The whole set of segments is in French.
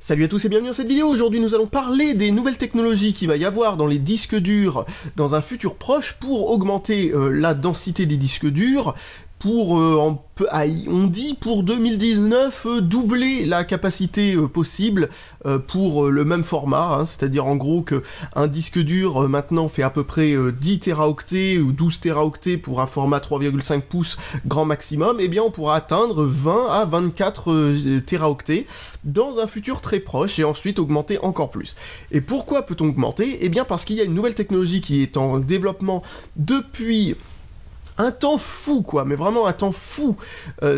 Salut à tous et bienvenue dans cette vidéo. Aujourd'hui nous allons parler des nouvelles technologies qu'il va y avoir dans les disques durs dans un futur proche pour augmenter la densité des disques durs, pour, on dit pour 2019, doubler la capacité possible pour le même format, hein, c'est-à-dire en gros qu'un disque dur maintenant fait à peu près 10 téraoctets ou 12 téraoctets pour un format 3,5 pouces grand maximum, et bien on pourra atteindre 20 à 24 téraoctets dans un futur très proche et ensuite augmenter encore plus. Et pourquoi peut-on augmenter? Eh bien parce qu'il y a une nouvelle technologie qui est en développement depuis un temps fou, quoi, mais vraiment un temps fou.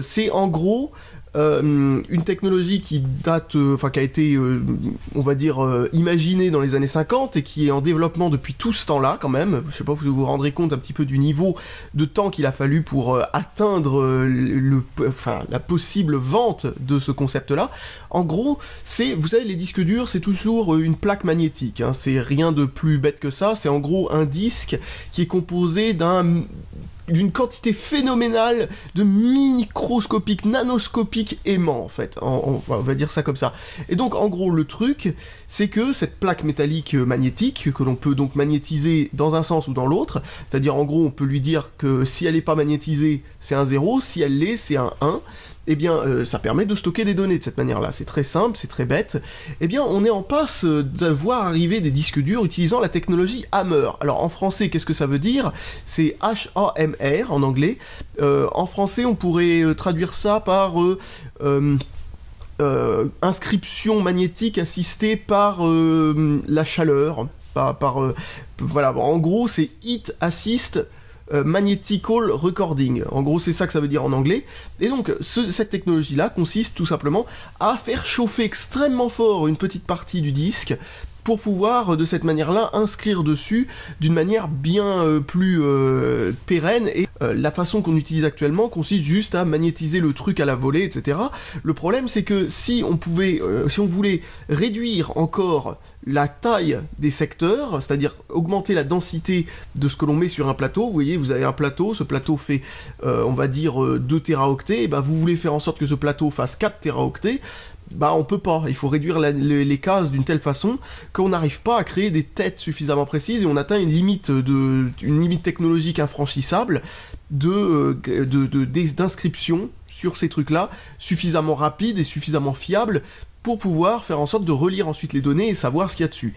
C'est en gros une technologie qui date, qui a été, on va dire, imaginée dans les années 50 et qui est en développement depuis tout ce temps-là, quand même. Je sais pas si vous vous rendrez compte un petit peu du niveau de temps qu'il a fallu pour atteindre la possible vente de ce concept-là. En gros, vous savez, les disques durs, c'est toujours une plaque magnétique, hein, c'est rien de plus bête que ça, c'est en gros un disque qui est composé d'une quantité phénoménale de microscopiques, nanoscopiques aimants, en fait. On va dire ça comme ça. Et donc, en gros, le truc, c'est que cette plaque métallique magnétique, que l'on peut donc magnétiser dans un sens ou dans l'autre, c'est-à-dire, en gros, on peut lui dire que si elle n'est pas magnétisée, c'est un 0, si elle l'est, c'est un 1, eh bien, ça permet de stocker des données de cette manière-là. C'est très simple, c'est très bête. Eh bien, on est en passe de voir arriver des disques durs utilisant la technologie Hammer. Alors, en français, qu'est-ce que ça veut dire? C'est H-A-M-R, en anglais. En français, on pourrait traduire ça par inscription magnétique assistée par la chaleur. Voilà, en gros, c'est Heat Assist Magnetical Recording. En gros, c'est ça que ça veut dire en anglais. Et donc, cette technologie-là consiste tout simplement à faire chauffer extrêmement fort une petite partie du disque pour pouvoir, de cette manière-là, inscrire dessus d'une manière bien plus pérenne. Et la façon qu'on utilise actuellement consiste juste à magnétiser le truc à la volée, etc. Le problème, c'est que si on voulait réduire encore la taille des secteurs, c'est-à-dire augmenter la densité de ce que l'on met sur un plateau, vous voyez, vous avez un plateau, ce plateau fait, on va dire, 2 téraoctets, et ben vous voulez faire en sorte que ce plateau fasse 4 téraoctets, bah on peut pas, il faut réduire les cases d'une telle façon qu'on n'arrive pas à créer des têtes suffisamment précises et on atteint une limite technologique infranchissable d'inscription sur ces trucs-là, suffisamment rapide et suffisamment fiable pour pouvoir faire en sorte de relire ensuite les données et savoir ce qu'il y a dessus.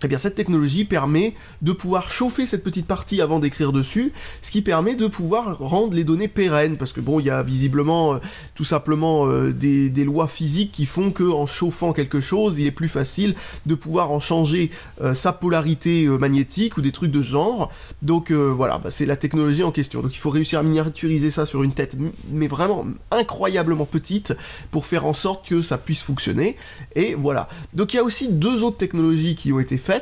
Eh bien, cette technologie permet de pouvoir chauffer cette petite partie avant d'écrire dessus, ce qui permet de pouvoir rendre les données pérennes, parce que bon, il y a visiblement, tout simplement, des lois physiques qui font que en chauffant quelque chose, il est plus facile de pouvoir en changer sa polarité magnétique ou des trucs de ce genre. Donc voilà, c'est la technologie en question. Donc il faut réussir à miniaturiser ça sur une tête, mais vraiment incroyablement petite, pour faire en sorte que ça puisse fonctionner. Et voilà. Donc il y a aussi 2 autres technologies qui ont été faites.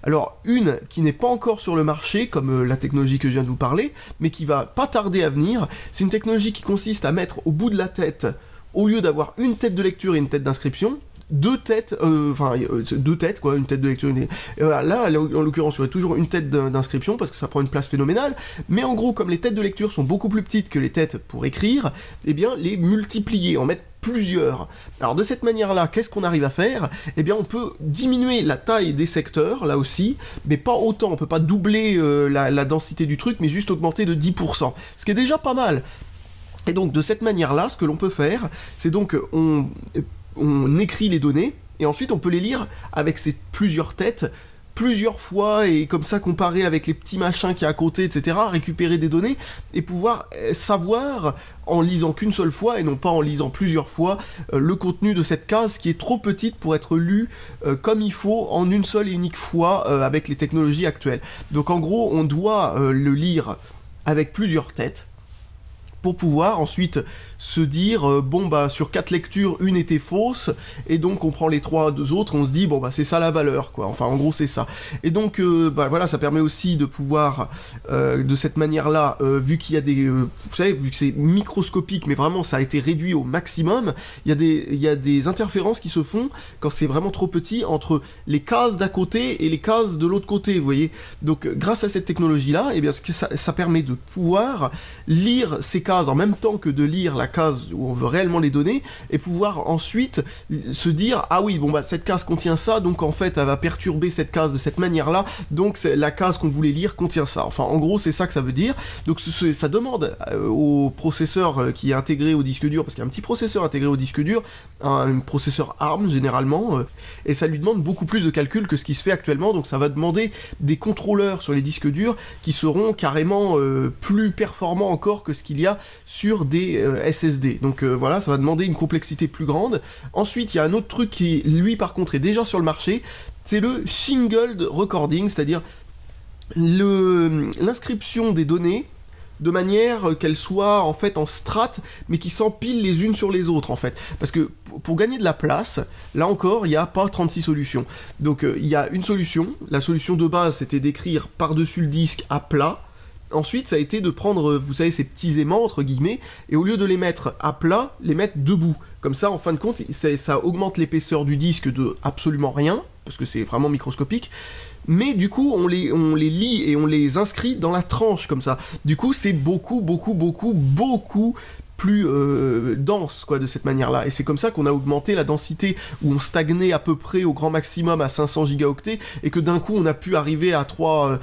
Alors, une qui n'est pas encore sur le marché, comme la technologie que je viens de vous parler, mais qui va pas tarder à venir, c'est une technologie qui consiste à mettre au bout de la tête, au lieu d'avoir une tête de lecture et une tête d'inscription, 2 têtes, quoi, une tête de lecture, voilà, là, en l'occurrence, il y aurait toujours une tête d'inscription, parce que ça prend une place phénoménale, mais en gros, comme les têtes de lecture sont beaucoup plus petites que les têtes pour écrire, eh bien, les multiplier, en mettre plusieurs. Alors de cette manière-là, qu'est-ce qu'on arrive à faire? Eh bien on peut diminuer la taille des secteurs, là aussi, mais pas autant, on peut pas doubler la densité du truc, mais juste augmenter de 10%, ce qui est déjà pas mal. Et donc de cette manière-là, ce que l'on peut faire, c'est donc on écrit les données, et ensuite on peut les lire avec ces plusieurs têtes, plusieurs fois, et comme ça comparer avec les petits machins qui y a à côté, etc., récupérer des données, et pouvoir savoir, en lisant qu'une seule fois, et non pas en lisant plusieurs fois, le contenu de cette case qui est trop petite pour être lue comme il faut, en une seule et unique fois, avec les technologies actuelles. Donc en gros, on doit le lire avec plusieurs têtes, pour pouvoir ensuite se dire, bon bah sur 4 lectures, une était fausse, et donc on prend les 3 autres, on se dit, bon bah c'est ça la valeur, quoi, enfin en gros c'est ça. Et donc, bah voilà, ça permet aussi de pouvoir, de cette manière-là, vu qu'il y a des, vous savez, vu que c'est microscopique, mais vraiment ça a été réduit au maximum, il y a des interférences qui se font, quand c'est vraiment trop petit, entre les cases d'un côté et les cases de l'autre côté, vous voyez. Donc grâce à cette technologie-là, eh bien ça permet de pouvoir lire ces cases case en même temps que de lire la case où on veut réellement les données, et pouvoir ensuite se dire, ah oui, bon bah cette case contient ça, donc en fait elle va perturber cette case de cette manière-là, donc la case qu'on voulait lire contient ça. Enfin, en gros, c'est ça que ça veut dire. Donc ça demande au processeur qui est intégré au disque dur, parce qu'il y a un petit processeur intégré au disque dur, un processeur ARM généralement, et ça lui demande beaucoup plus de calcul que ce qui se fait actuellement, donc ça va demander des contrôleurs sur les disques durs qui seront carrément plus performants encore que ce qu'il y a sur des SSD. Donc voilà, ça va demander une complexité plus grande. Ensuite, il y a un autre truc qui, lui, par contre, est déjà sur le marché, c'est le shingled recording, c'est-à-dire l'inscription des données de manière qu'elles soient en fait en strates, mais qui s'empilent les unes sur les autres en fait. Parce que pour gagner de la place, là encore, il n'y a pas 36 solutions. Donc il y a une solution, la solution de base c'était d'écrire par-dessus le disque à plat. Ensuite, ça a été de prendre, vous savez, ces petits aimants, entre guillemets, et au lieu de les mettre à plat, les mettre debout. Comme ça, en fin de compte, ça augmente l'épaisseur du disque de absolument rien, parce que c'est vraiment microscopique, mais du coup, on les lit et on les inscrit dans la tranche, comme ça. Du coup, c'est beaucoup plus dense, quoi, de cette manière-là. Et c'est comme ça qu'on a augmenté la densité, où on stagnait à peu près au grand maximum à 500 gigaoctets, et que d'un coup, on a pu arriver à 3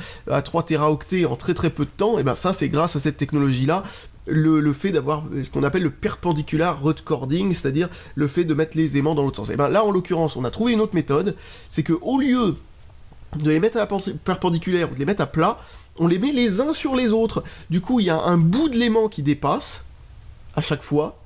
teraoctets en très peu de temps. Et ben ça, c'est grâce à cette technologie-là, le fait d'avoir ce qu'on appelle le perpendicular recording, c'est-à-dire le fait de mettre les aimants dans l'autre sens. Et ben là, en l'occurrence, on a trouvé une autre méthode, c'est que au lieu de les mettre à la perpendiculaire ou de les mettre à plat, on les met les uns sur les autres. Du coup, il y a un bout de l'aimant qui dépasse à chaque fois,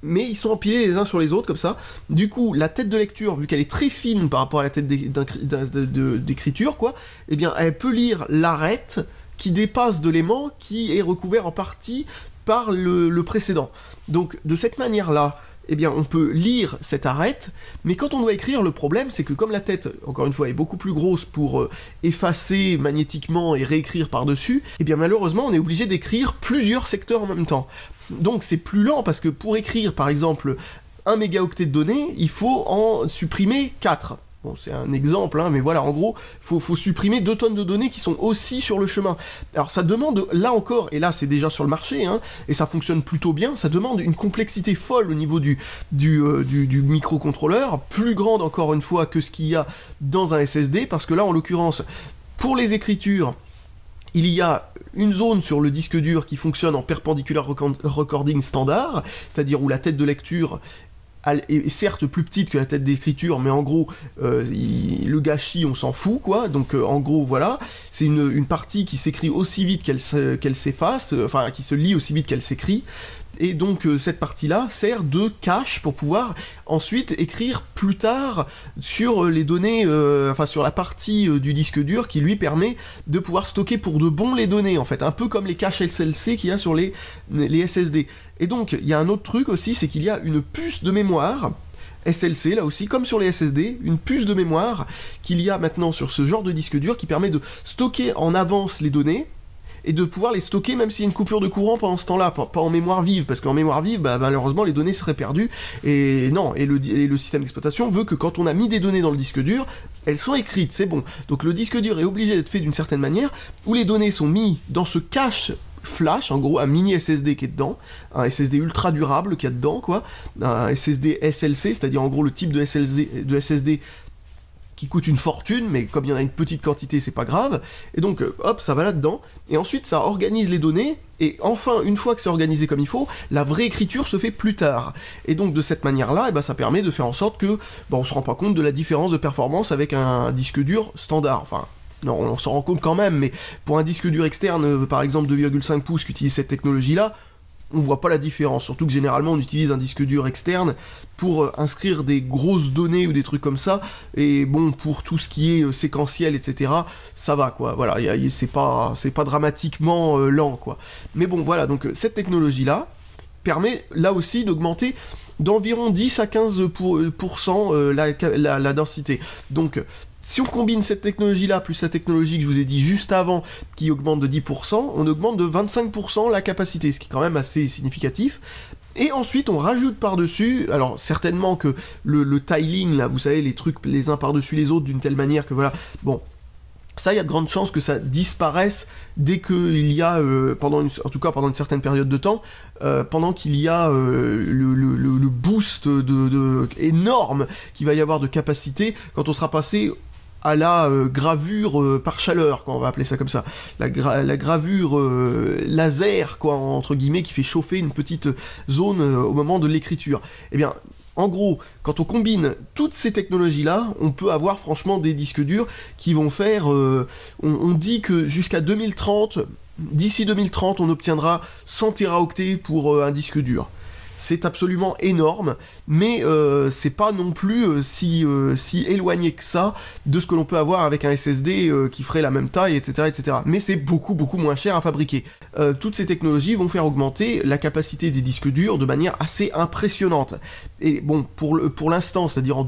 mais ils sont empilés les uns sur les autres comme ça. Du coup, la tête de lecture, vu qu'elle est très fine par rapport à la tête d'écriture, quoi, eh bien, elle peut lire l'arête qui dépasse de l'aimant qui est recouvert en partie par le précédent. Donc, de cette manière-là, eh bien, on peut lire cette arête, mais quand on doit écrire, le problème, c'est que comme la tête, encore une fois, est beaucoup plus grosse pour effacer magnétiquement et réécrire par-dessus, eh bien, malheureusement, on est obligé d'écrire plusieurs secteurs en même temps. Donc, c'est plus lent, parce que pour écrire, par exemple, 1 mégaoctet de données, il faut en supprimer 4. Bon, c'est un exemple, hein, mais voilà, en gros, faut supprimer 2 tonnes de données qui sont aussi sur le chemin. Alors ça demande, là encore, et là c'est déjà sur le marché, hein, et ça fonctionne plutôt bien, ça demande une complexité folle au niveau du microcontrôleur, plus grande encore une fois que ce qu'il y a dans un SSD, parce que là, en l'occurrence, pour les écritures, il y a une zone sur le disque dur qui fonctionne en perpendicular recording standard, c'est-à-dire où la tête de lecture est certes plus petite que la tête d'écriture, mais en gros, le gâchis, on s'en fout, quoi. Donc, en gros, voilà, c'est une partie qui s'écrit aussi vite qu'elle s'efface, enfin, qui se lit aussi vite qu'elle s'écrit. Et donc cette partie-là sert de cache pour pouvoir ensuite écrire plus tard sur les données, enfin sur la partie du disque dur qui lui permet de pouvoir stocker pour de bon les données en fait, un peu comme les caches SLC qu'il y a sur les SSD. Et donc il y a un autre truc aussi, c'est qu'il y a une puce de mémoire SLC, là aussi, comme sur les SSD, une puce de mémoire qu'il y a maintenant sur ce genre de disque dur qui permet de stocker en avance les données, et de pouvoir les stocker même s'il y a une coupure de courant pendant ce temps-là, pas en mémoire vive, parce qu'en mémoire vive, bah, malheureusement, les données seraient perdues, et non, et le système d'exploitation veut que quand on a mis des données dans le disque dur, elles sont écrites, c'est bon. Donc le disque dur est obligé d'être fait d'une certaine manière, où les données sont mises dans ce cache flash, en gros un mini SSD qui est dedans, un SSD ultra durable qui est dedans, quoi, un SSD SLC, c'est-à-dire en gros le type de SSD qui coûte une fortune, mais comme il y en a une petite quantité, c'est pas grave, et donc hop, ça va là-dedans, et ensuite ça organise les données, et enfin, une fois que c'est organisé comme il faut, la vraie écriture se fait plus tard. Et donc de cette manière-là, eh ben, ça permet de faire en sorte que on se rend pas compte de la différence de performance avec un disque dur standard, enfin... Non, on s'en rend compte quand même, mais pour un disque dur externe, par exemple 2,5 pouces qui utilise cette technologie-là, on voit pas la différence, surtout que généralement on utilise un disque dur externe pour inscrire des grosses données ou des trucs comme ça, et bon, pour tout ce qui est séquentiel, etc., ça va, quoi, voilà, c'est pas dramatiquement lent, quoi. Mais bon, voilà, donc cette technologie-là permet, là aussi, d'augmenter d'environ 10 à 15% la densité. Donc, si on combine cette technologie-là, plus la technologie que je vous ai dit juste avant, qui augmente de 10%, on augmente de 25% la capacité, ce qui est quand même assez significatif. Et ensuite, on rajoute par-dessus, alors certainement que le tiling, là, vous savez, les trucs les uns par-dessus les autres, d'une telle manière que voilà, bon, Ça, il y a de grandes chances que ça disparaisse dès qu'il y a, en tout cas pendant une certaine période de temps, pendant qu'il y a le boost énorme qu'il va y avoir de capacité quand on sera passé à la gravure par chaleur, quoi, on va appeler ça comme ça. La gravure laser, quoi, entre guillemets, qui fait chauffer une petite zone au moment de l'écriture. Eh bien, en gros, quand on combine toutes ces technologies-là, on peut avoir franchement des disques durs qui vont faire... on dit que jusqu'à 2030, d'ici 2030, on obtiendra 100 téraoctets pour un disque dur. C'est absolument énorme, mais c'est pas non plus si éloigné que ça de ce que l'on peut avoir avec un SSD qui ferait la même taille, etc., etc. Mais c'est beaucoup moins cher à fabriquer. Toutes ces technologies vont faire augmenter la capacité des disques durs de manière assez impressionnante. Et bon, pour l'instant, c'est-à-dire en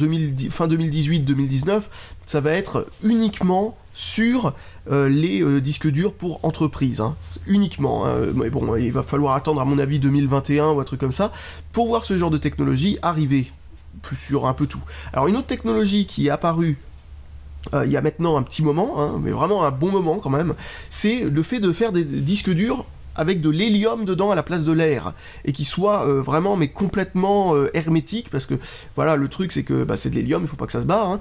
fin 2018-2019, ça va être uniquement sur les disques durs pour entreprise, hein. Uniquement, hein. Mais bon, il va falloir attendre à mon avis 2021 ou un truc comme ça, pour voir ce genre de technologie arriver, plus sur un peu tout. Alors une autre technologie qui est apparue il y a maintenant un petit moment, hein, mais vraiment un bon moment quand même, c'est le fait de faire des disques durs avec de l'hélium dedans à la place de l'air, et qui soit vraiment mais complètement hermétique, parce que voilà, le truc c'est que c'est de l'hélium, il faut pas que ça se barre, hein.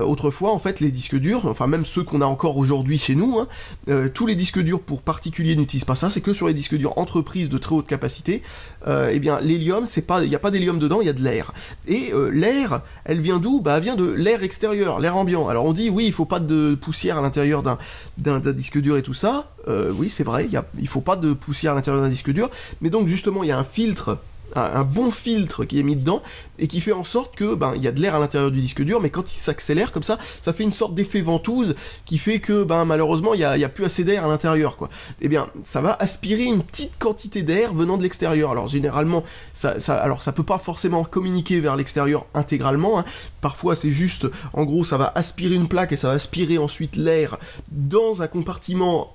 Autrefois en fait les disques durs, enfin même ceux qu'on a encore aujourd'hui chez nous, hein, tous les disques durs pour particuliers n'utilisent pas ça, c'est que sur les disques durs entreprises de très haute capacité, eh bien l'hélium, il n'y a pas d'hélium dedans, il y a de l'air. Et l'air, elle vient d'où ? Elle vient de l'air extérieur, l'air ambiant. Alors on dit oui, il faut pas de poussière à l'intérieur d'un disque dur et tout ça. Oui, c'est vrai, il faut pas de poussière à l'intérieur d'un disque dur, mais donc justement il y a un filtre, un bon filtre qui est mis dedans, et qui fait en sorte que, il y a de l'air à l'intérieur du disque dur, mais quand il s'accélère comme ça fait une sorte d'effet ventouse, qui fait que, malheureusement, il y a plus assez d'air à l'intérieur, quoi. Eh bien, ça va aspirer une petite quantité d'air venant de l'extérieur. Alors, généralement, ça peut pas forcément communiquer vers l'extérieur intégralement, hein. Parfois, c'est juste, en gros, ça va aspirer une plaque, et ça va aspirer ensuite l'air dans un compartiment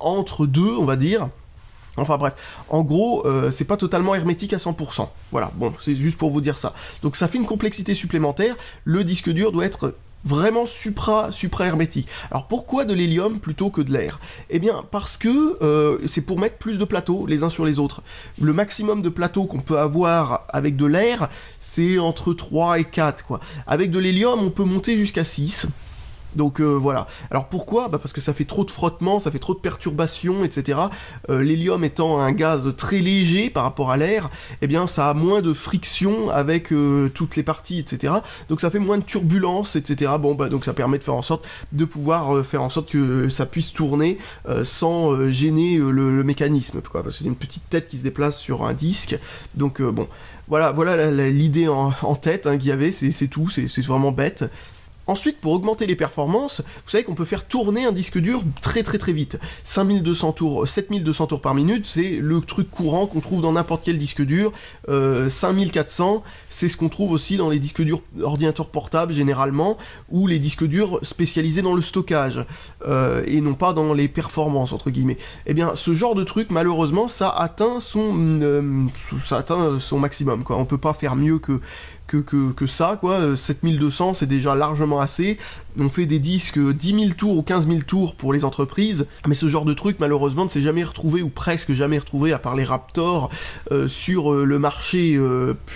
entre deux, on va dire. Enfin bref, en gros, c'est pas totalement hermétique à 100%. Voilà, bon, c'est juste pour vous dire ça. Donc ça fait une complexité supplémentaire, le disque dur doit être vraiment supra hermétique. Alors pourquoi de l'hélium plutôt que de l'air ? Eh bien parce que c'est pour mettre plus de plateaux les uns sur les autres. Le maximum de plateaux qu'on peut avoir avec de l'air, c'est entre 3 et 4, quoi. Avec de l'hélium, on peut monter jusqu'à 6. Donc voilà. Alors pourquoi ? Parce que ça fait trop de frottement, ça fait trop de perturbations, etc. L'hélium étant un gaz très léger par rapport à l'air, eh bien ça a moins de friction avec toutes les parties, etc. Donc ça fait moins de turbulences, etc. Donc ça permet de faire en sorte de pouvoir faire en sorte que ça puisse tourner sans gêner le mécanisme, quoi. Parce que c'est une petite tête qui se déplace sur un disque. Donc voilà l'idée en tête, hein, qu'il y avait, c'est tout, c'est vraiment bête. Ensuite, pour augmenter les performances, vous savez qu'on peut faire tourner un disque dur très vite. 5200 tours, 7200 tours par minute, c'est le truc courant qu'on trouve dans n'importe quel disque dur. 5400, c'est ce qu'on trouve aussi dans les disques durs ordinateurs portables généralement, ou les disques durs spécialisés dans le stockage, et non pas dans les performances, entre guillemets. Eh bien, ce genre de truc, malheureusement, ça atteint son maximum, quoi. On peut pas faire mieux que ça, quoi. 7200, c'est déjà largement assez. On fait des disques 10 000 tours ou 15 000 tours pour les entreprises, mais ce genre de truc, malheureusement, ne s'est jamais retrouvé, ou presque jamais retrouvé, à part les Raptor, sur le marché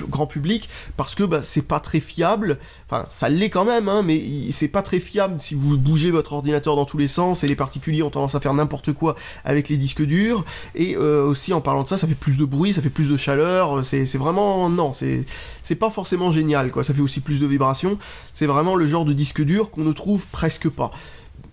grand public, parce que c'est pas très fiable. Enfin, ça l'est quand même, hein, mais c'est pas très fiable si vous bougez votre ordinateur dans tous les sens, et les particuliers ont tendance à faire n'importe quoi avec les disques durs, et aussi, en parlant de ça, ça fait plus de bruit, ça fait plus de chaleur, c'est vraiment... Non, c'est pas forcément génial, quoi. Ça fait aussi plus de vibrations. C'est vraiment le genre de disque dur qu'on ne trouve presque pas.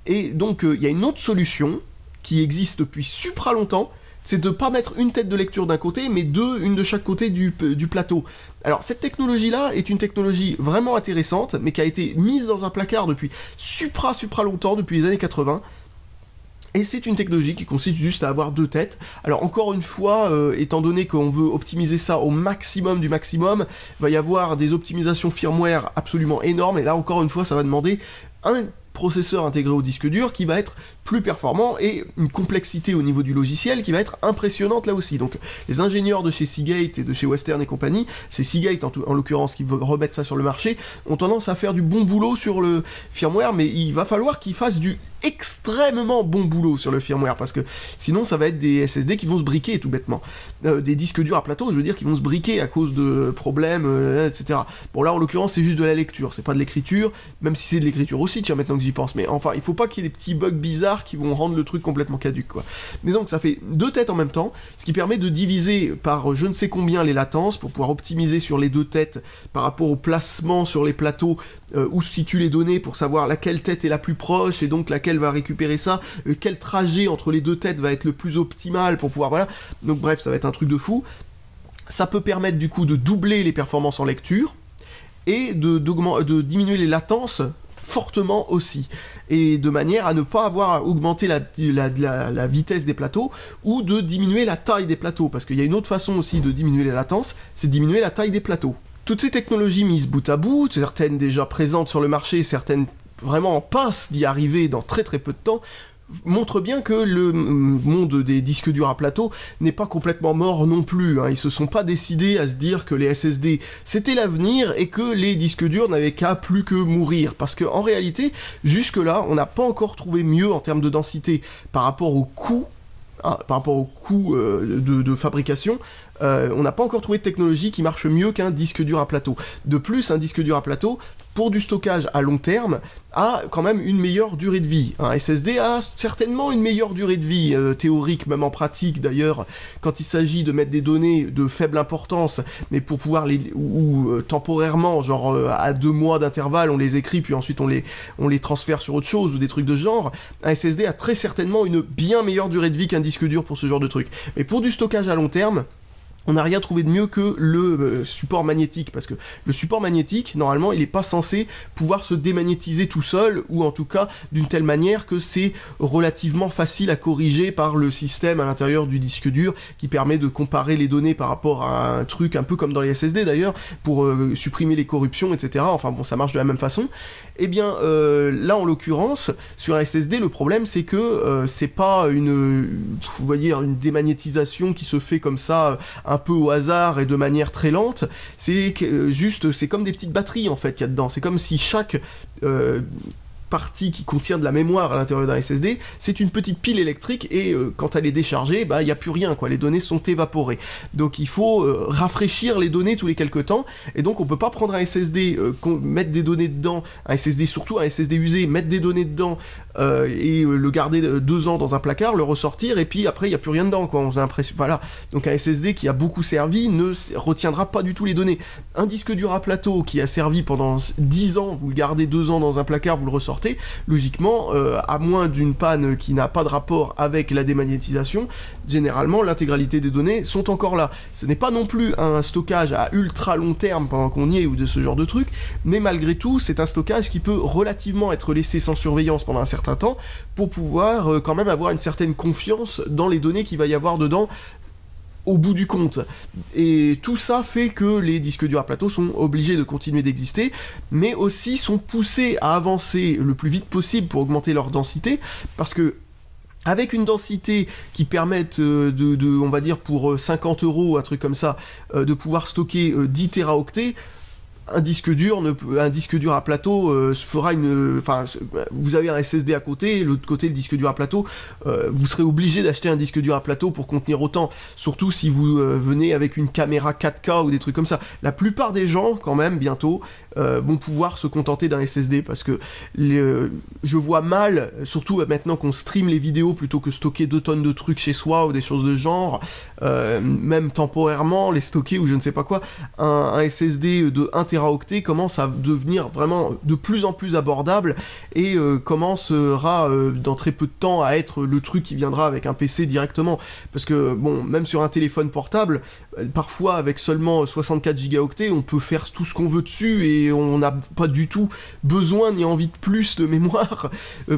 Et donc, il y a une autre solution qui existe depuis supra longtemps, c'est de pas mettre une tête de lecture d'un côté, mais une de chaque côté du plateau. Alors, cette technologie-là est une technologie vraiment intéressante, mais qui a été mise dans un placard depuis supra longtemps, depuis les années 80. Et c'est une technologie qui consiste juste à avoir deux têtes. Alors encore une fois, étant donné qu'on veut optimiser ça au maximum du maximum, il va y avoir des optimisations firmware absolument énormes, et là encore une fois ça va demander un processeur intégré au disque dur qui va être plus performant, et une complexité au niveau du logiciel qui va être impressionnante là aussi. Donc les ingénieurs de chez Seagate et de chez Western et compagnie, c'est Seagate en l'occurrence qui veut remettre ça sur le marché, ont tendance à faire du bon boulot sur le firmware, mais il va falloir qu'ils fassent du extrêmement bon boulot sur le firmware, parce que sinon ça va être des SSD qui vont se briquer tout bêtement. Des disques durs à plateau, je veux dire, qui vont se briquer à cause de problèmes, etc. Bon là en l'occurrence c'est juste de la lecture, c'est pas de l'écriture, même si c'est de l'écriture aussi, tiens maintenant que j'y pense, mais enfin il faut pas qu'il y ait des petits bugs bizarres qui vont rendre le truc complètement caduque, quoi. Mais donc ça fait 2 têtes en même temps, ce qui permet de diviser par je ne sais combien les latences, pour pouvoir optimiser sur les 2 têtes par rapport au placement sur les plateaux, où se situent les données, pour savoir laquelle tête est la plus proche, et donc laquelle va récupérer ça, quel trajet entre les 2 têtes va être le plus optimal pour pouvoir, voilà. Donc bref, ça va être un truc de fou. Ça peut permettre du coup de doubler les performances en lecture, et de diminuer les latences fortement aussi, et de manière à ne pas avoir à augmenter la vitesse des plateaux, ou de diminuer la taille des plateaux, parce qu'il y a une autre façon aussi de diminuer les latences, c'est de diminuer la taille des plateaux. Toutes ces technologies mises bout à bout, certaines déjà présentes sur le marché, certaines vraiment en passe d'y arriver dans très très peu de temps, montre bien que le monde des disques durs à plateau n'est pas complètement mort non plus, hein. Ils se sont pas décidés à se dire que les SSD c'était l'avenir et que les disques durs n'avaient qu'à plus que mourir, parce que en réalité, jusque là, on n'a pas encore trouvé mieux en termes de densité par rapport au coût, de fabrication. On n'a pas encore trouvé de technologie qui marche mieux qu'un disque dur à plateau. De plus, un disque dur à plateau, pour du stockage à long terme, a quand même une meilleure durée de vie. Un SSD a certainement une meilleure durée de vie, théorique, même en pratique d'ailleurs, quand il s'agit de mettre des données de faible importance, mais pour pouvoir temporairement, genre à 2 mois d'intervalle, on les écrit, puis ensuite on les transfère sur autre chose, ou des trucs de genre, un SSD a très certainement une bien meilleure durée de vie qu'un disque dur pour ce genre de truc. Mais pour du stockage à long terme, on n'a rien trouvé de mieux que le support magnétique, parce que le support magnétique, normalement, il n'est pas censé pouvoir se démagnétiser tout seul, ou en tout cas d'une telle manière que c'est relativement facile à corriger par le système à l'intérieur du disque dur, qui permet de comparer les données par rapport à un truc un peu comme dans les SSD d'ailleurs, pour supprimer les corruptions, etc. Enfin bon, ça marche de la même façon. Eh bien, là en l'occurrence, sur un SSD, le problème c'est que c'est pas une démagnétisation qui se fait comme ça, un peu au hasard et de manière très lente, c'est comme des petites batteries en fait qu'il y a dedans, c'est comme si chaque partie qui contient de la mémoire à l'intérieur d'un SSD, c'est une petite pile électrique, et quand elle est déchargée, bah il n'y a plus rien, quoi, les données sont évaporées. Donc il faut rafraîchir les données tous les quelques temps, et donc on peut pas prendre un SSD, mettre des données dedans, un SSD, surtout un SSD usé, mettre des données dedans, et le garder 2 ans dans un placard, le ressortir, et puis après il n'y a plus rien dedans, quoi, on a l'impression, voilà. Donc un SSD qui a beaucoup servi ne retiendra pas du tout les données. Un disque dur à plateau qui a servi pendant 10 ans, vous le gardez 2 ans dans un placard, vous le ressortez, logiquement, à moins d'une panne qui n'a pas de rapport avec la démagnétisation, généralement l'intégralité des données sont encore là. Ce n'est pas non plus un stockage à ultra long terme pendant qu'on y est, ou de ce genre de truc, mais malgré tout, c'est un stockage qui peut relativement être laissé sans surveillance pendant un certain temps, pour pouvoir quand même avoir une certaine confiance dans les données qu'il va y avoir dedans, au bout du compte. Et tout ça fait que les disques durs à plateau sont obligés de continuer d'exister, mais aussi sont poussés à avancer le plus vite possible pour augmenter leur densité, parce que avec une densité qui permette on va dire pour 50 €, un truc comme ça, de pouvoir stocker 10 téraoctets, un disque dur à plateau fera vous avez un SSD à côté, l'autre côté le disque dur à plateau, vous serez obligé d'acheter un disque dur à plateau pour contenir autant, surtout si vous venez avec une caméra 4K ou des trucs comme ça. La plupart des gens, quand même, bientôt, vont pouvoir se contenter d'un SSD, parce que je vois mal, surtout maintenant qu'on stream les vidéos plutôt que stocker 2 tonnes de trucs chez soi ou des choses de genre, même temporairement les stocker ou je ne sais pas quoi, un SSD de 1 téraoctet commence à devenir vraiment de plus en plus abordable, et commencera dans très peu de temps à être le truc qui viendra avec un PC directement, parce que bon, même sur un téléphone portable, parfois avec seulement 64 gigaoctets, on peut faire tout ce qu'on veut dessus, et on n'a pas du tout besoin ni envie de plus de mémoire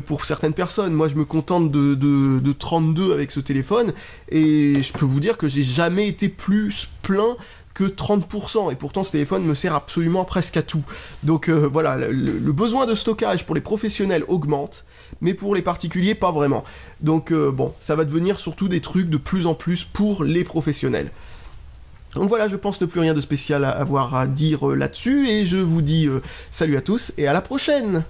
pour certaines personnes. Moi je me contente de 32 avec ce téléphone, et je peux vous dire que j'ai jamais été plus plein que 30%, et pourtant ce téléphone me sert absolument presque à tout. Donc voilà, le besoin de stockage pour les professionnels augmente, mais pour les particuliers pas vraiment. Donc bon, ça va devenir surtout des trucs de plus en plus pour les professionnels. Donc voilà, je pense ne plus rien de spécial à avoir à dire là-dessus, et je vous dis salut à tous, et à la prochaine!